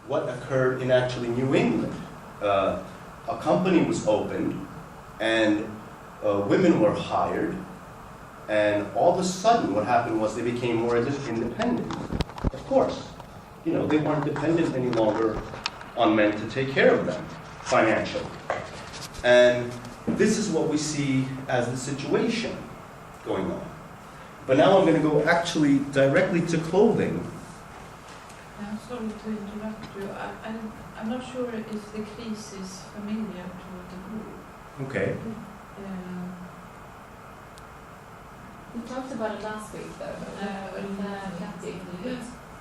what occurred in actually New England. A company was opened, and women were hired, and all of a sudden what happened was they became more independent. Of course, you know, they weren't dependent any longer on men to take care of them financially. And this is what we see as the situation going on. But now I'm going to go actually directly to clothing. I'm sorry to interrupt you. I'm not sure if the case is familiar to the group. Okay. We talked about it last week, though.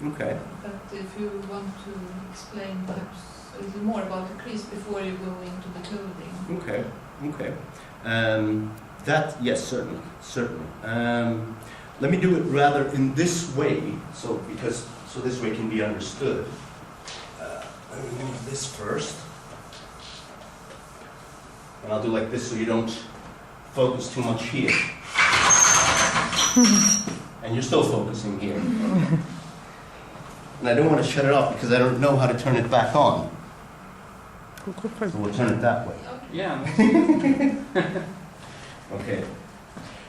Okay. But if you want to explain perhaps a little more about the crease before you go into the clothing. Okay. Okay. Yes, certainly. Let me do it rather in this way, so this way can be understood. Let me move this first, and I'll do like this so you don't focus too much here, and you're still focusing here. And I don't want to shut it off because I don't know how to turn it back on. So we'll turn it that way. Yeah. Okay.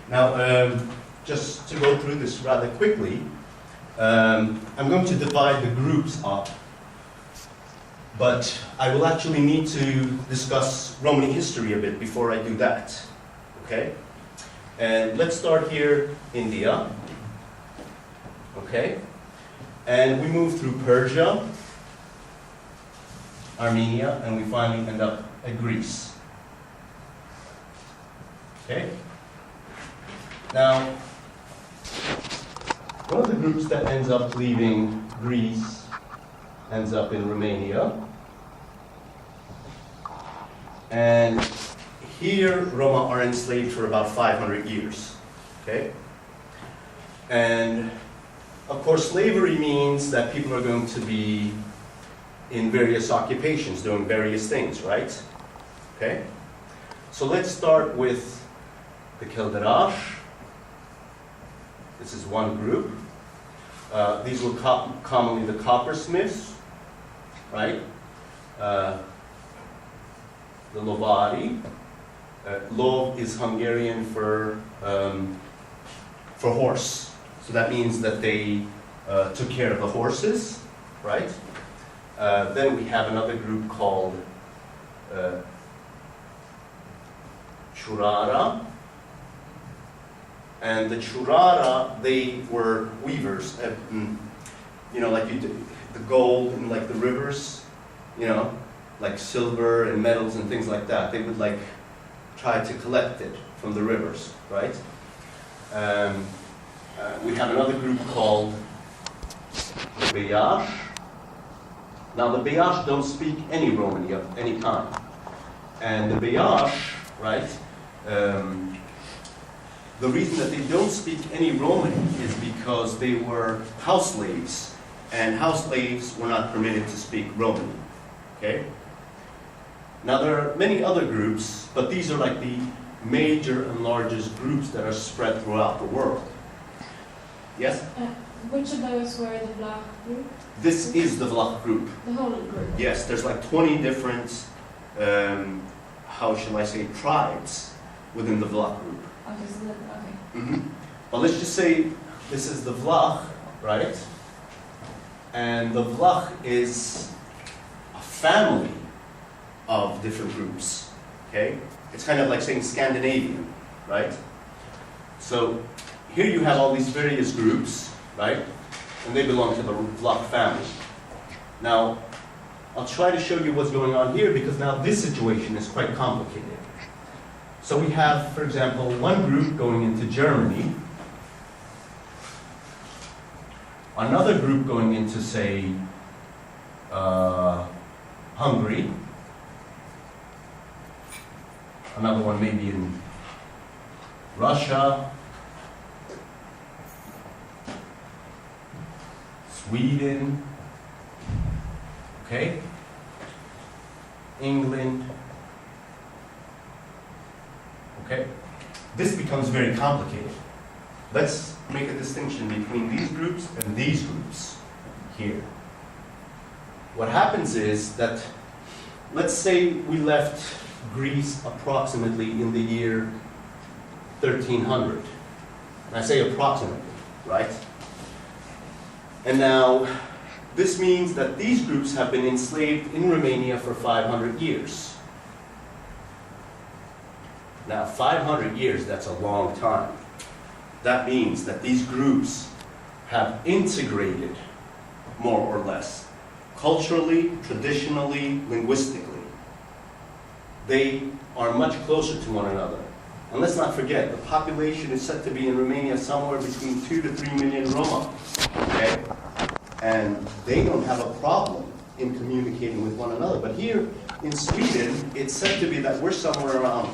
Now, just to go through this rather quickly, I'm going to divide the groups up, but I will actually need to discuss Romani history a bit before I do that. Okay? And let's start here, India. Okay? And we move through Persia, Armenia, and we finally end up at Greece. Okay? Now, one of the groups that ends up leaving Greece ends up in Romania. And here, Roma are enslaved for about 500 years. Okay? And of course, slavery means that people are going to be in various occupations, doing various things, right? Okay? So let's start with the Kildarash. This is one group. These were commonly the coppersmiths, right? The Lovari. Lov is Hungarian for horse. So that means that they took care of the horses, right? Then we have another group called Churara. And the Churara, they were weavers. You know, like the gold and like the rivers, you know, like silver and metals and things like that. They would like try to collect it from the rivers, right? We have another group called the Beyash. Now the Beyash don't speak any Romani of any kind. And the Beyash, right, the reason that they don't speak any Romani is because they were house slaves, and house slaves were not permitted to speak Romani, okay? Now there are many other groups, but these are like the major and largest groups that are spread throughout the world. Yes? Which of those were the Vlach group? This is the Vlach group. The whole group? Yes, there's like 20 different, how shall I say, tribes within the Vlach group. Okay, so that, okay. Mm-hmm. But let's just say this is the Vlach, right? And the Vlach is a family of different groups, okay? It's kind of like saying Scandinavian, right? So here you have all these various groups, right? And they belong to the Vlach family. Now, I'll try to show you what's going on here because now this situation is quite complicated. So we have, for example, one group going into Germany, another group going into, say, Hungary, another one maybe in Russia, Sweden, okay, England, okay. This becomes very complicated. Let's make a distinction between these groups and these groups here. what happens is that, let's say we left Greece approximately in the year 1300. And I say approximately, right? And now, this means that these groups have been enslaved in Romania for 500 years. Now, 500 years, that's a long time. That means that these groups have integrated, more or less, culturally, traditionally, linguistically. They are much closer to one another. And let's not forget, the population is said to be in Romania somewhere between 2 to 3 million Roma. Okay? And they don't have a problem in communicating with one another. But here in Sweden, it's said to be that we're somewhere around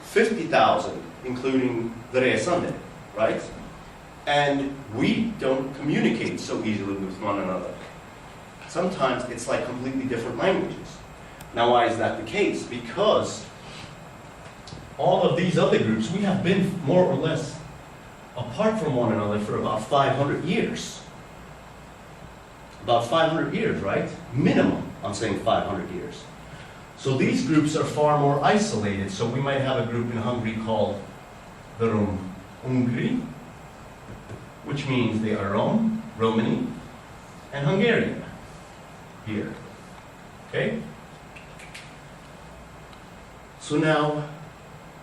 50,000, including the resande, right? And we don't communicate so easily with one another. Sometimes it's like completely different languages. Now, why is that the case? Because all of these other groups, we have been more or less apart from one another for about 500 years. About 500 years, right? Minimum, I'm saying 500 years. So these groups are far more isolated. So we might have a group in Hungary called the Rom-Ungri, which means they are Rom, Romani, and Hungarian here. Okay? So now,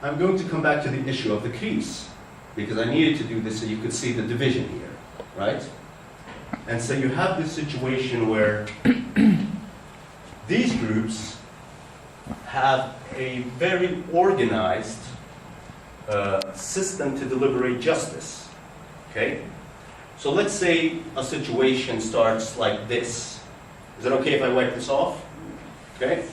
I'm going to come back to the issue of the crease, because I needed to do this so you could see the division here, right? And so you have this situation where these groups have a very organized system to deliberate justice, okay? So let's say a situation starts like this. Is it okay if I wipe this off? Okay?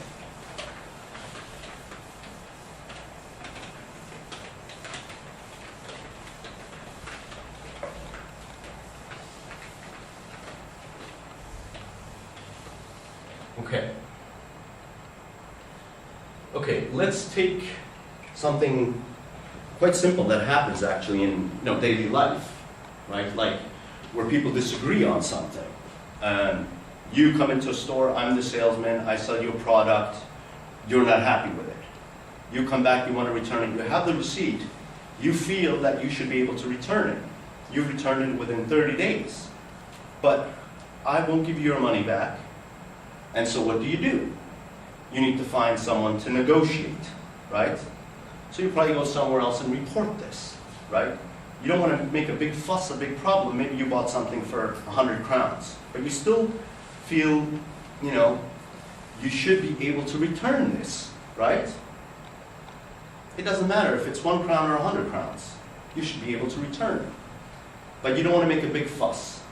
Okay. Okay, let's take something quite simple that happens actually in daily life, right? Like where people disagree on something. You come into a store, I'm the salesman, I sell you a product, you're not happy with it. You come back, you want to return it, you have the receipt, you feel that you should be able to return it. You return it within 30 days. But I won't give you your money back. And so what do? You need to find someone to negotiate, right? So you probably go somewhere else and report this, right? You don't want to make a big fuss, a big problem. Maybe you bought something for 100 crowns, but you still feel, you should be able to return this, right? It doesn't matter if it's 1 crown or 100 crowns. You should be able to return it. But you don't want to make a big fuss.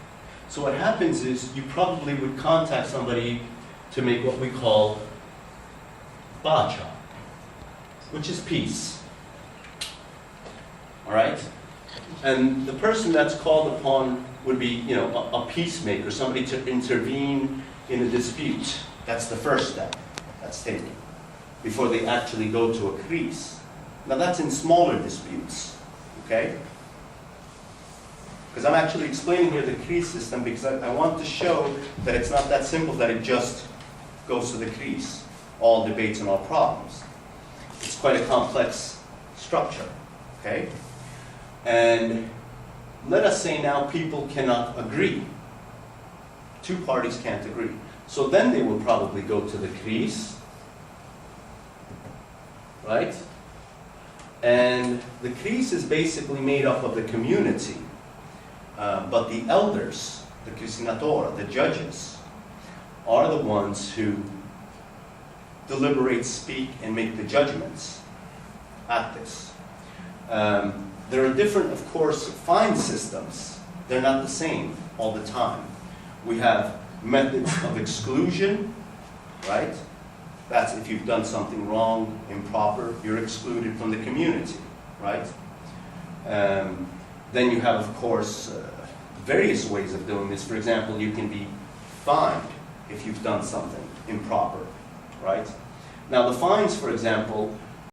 So what happens is you probably would contact somebody to make what we call bacha, which is peace. All right? And the person that's called upon would be, a peacemaker, somebody to intervene in a dispute. That's the first step that's taken before they actually go to a crease. Now that's in smaller disputes, okay? Because I'm actually explaining here the crease system because I want to show that it's not that simple that it just goes to the crease, all debates and all problems. It's quite a complex structure, okay? And let us say now people cannot agree. 2 parties can't agree. So then they will probably go to the crease, right? And the crease is basically made up of the community. But the elders, the Kusinatora, the judges, are the ones who deliberate, speak, and make the judgments at this. There are different, of course, fine systems. They're not the same all the time. We have methods of exclusion, right? That's if you've done something wrong, improper, you're excluded from the community, right? Then you have, of course, various ways of doing this. For example, you can be fined if you've done something improper, right? Now, the fines, for example,